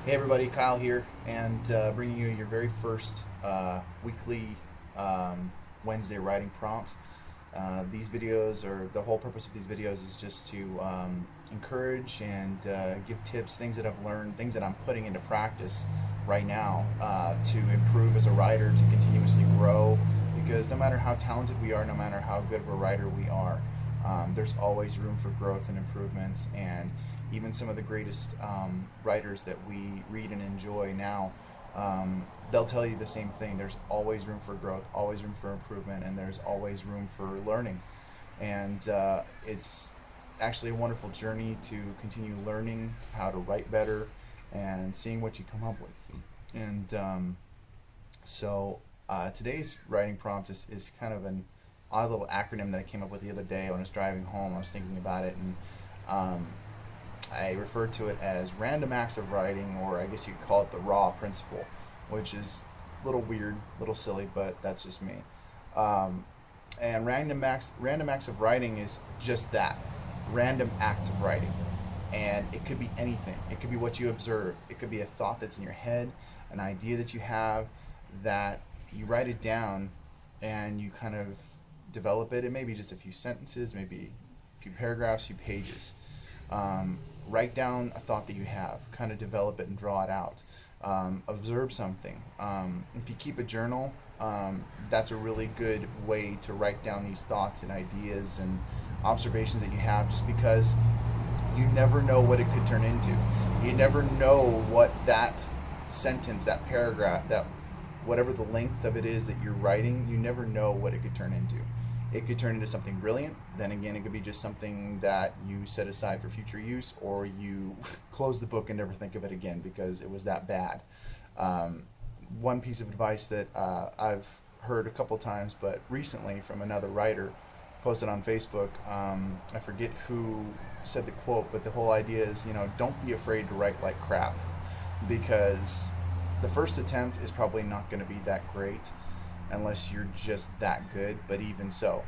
Hey everybody, Kyle here, and bringing you your very first weekly Wednesday writing prompt. These videos, or the whole purpose of these videos, is just to encourage and give tips, things that I've learned, things that I'm putting into practice right now to improve as a writer, to continuously grow. Because no matter how talented we are, no matter how good of a writer we are, there's always room for growth and improvement. And even some of the greatest writers that we read and enjoy now, they'll tell you the same thing. There's always room for growth, always room for improvement, and there's always room for learning. And it's actually a wonderful journey to continue learning how to write better and seeing what you come up with. And today's writing prompt is kind of an odd little acronym that I came up with the other day when I was driving home. I was thinking about it, and um, I refer to it as random acts of writing, or I guess you could call it the R.A.W principle, which is a little weird, a little silly, but that's just me. Um, and random acts of writing is just that, random acts of writing. And it could be anything. It could be what you observe. It could be a thought that's in your head, an idea that you have, that you write it down and you kind of develop it. It may be just a few sentences, maybe a few paragraphs, few pages. Um, Write down a thought that you have, kind of develop it and draw it out. Observe something. If you keep a journal, that's a really good way to write down these thoughts and ideas and observations that you have, just because you never know what it could turn into. You never know what that sentence, that paragraph, that whatever the length of it is that you're writing, you never know what it could turn into. It could turn into something brilliant. Then again, it could be just something that you set aside for future use, or you close the book and never think of it again because it was that bad. Um, One piece of advice that I've heard a couple times, but recently from another writer, posted on Facebook. I forget who said the quote, but the whole idea is, don't be afraid to write like crap, because the first attempt is probably not going to be that great unless you're just that good. But even so,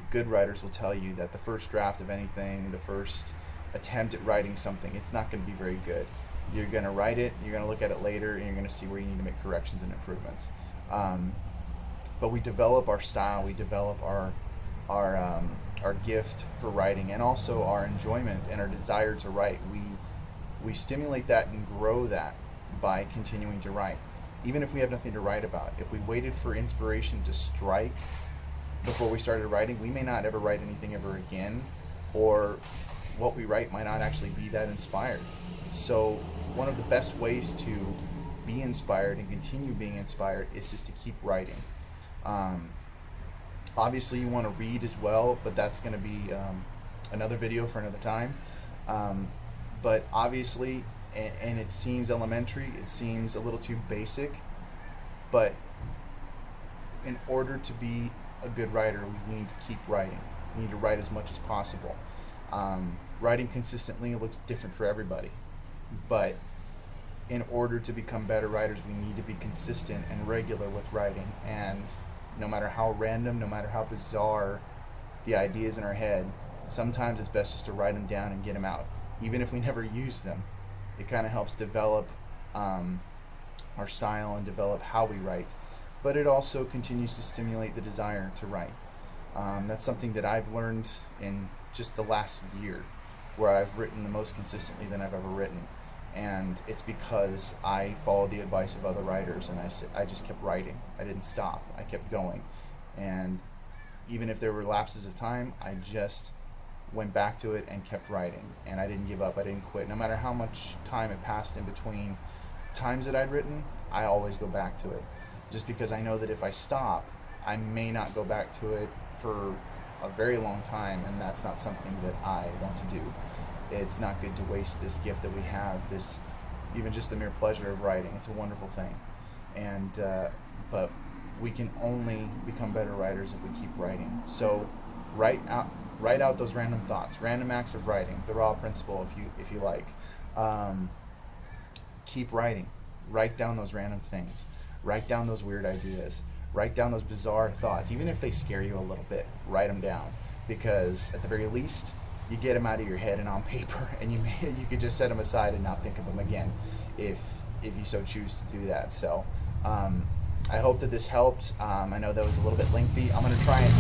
good writers will tell you that the first draft of anything, the first attempt at writing something, it's not going to be very good. You're going to write it, you're going to look at it later, and you're going to see where you need to make corrections and improvements. Um, but we develop our style, we develop our gift for writing, and also our enjoyment and our desire to write. We stimulate that and grow that by continuing to write, even if we have nothing to write about. If we waited for inspiration to strike before we started writing, we may not ever write anything ever again, or what we write might not actually be that inspired. So one of the best ways to be inspired and continue being inspired is just to keep writing. Um, Obviously, you want to read as well, but that's going to be another video for another time. Um, but obviously, and it seems elementary, it seems a little too basic, but in order to be a good writer, we need to keep writing. We need to write as much as possible. Writing consistently looks different for everybody, but in order to become better writers, we need to be consistent and regular with writing. And no matter how random, no matter how bizarre the ideas in our head, sometimes it's best just to write them down and get them out. Even if we never use them, it kind of helps develop our style and develop how we write. But it also continues to stimulate the desire to write. That's something that I've learned in just the last year, where I've written the most consistently than I've ever written. And it's because I followed the advice of other writers, and I just kept writing. I didn't stop. I kept going. And even if there were lapses of time, I just went back to it and kept writing. And I didn't give up. I didn't quit. No matter how much time had passed in between times that I'd written, I always go back to it. Just because I know that if I stop, I may not go back to it for a very long time, and that's not something that I want to do. It's not good to waste this gift that we have, this, even just the mere pleasure of writing. It's a wonderful thing. And but we can only become better writers if we keep writing. So write out those random thoughts, random acts of writing, the R.A.W principle, if you like. Um, Keep writing. Write down those random things. Write down those weird ideas. Write down those bizarre thoughts. Even if they scare you a little bit, write them down. Because at the very least, you get them out of your head and on paper, and you can just set them aside and not think of them again, if you so choose to do that. So I hope that this helped. I know that was a little bit lengthy. I'm going to try and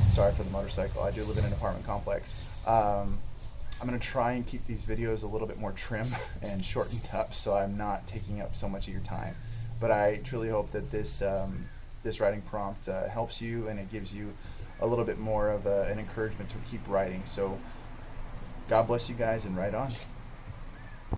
sorry for the motorcycle. I do live in an apartment complex. I'm going to try and keep these videos a little bit more trim and shortened up, so I'm not taking up so much of your time. But I truly hope that this writing prompt helps you, and it gives you a little bit more of an encouragement to keep writing. So God bless you guys, and write on.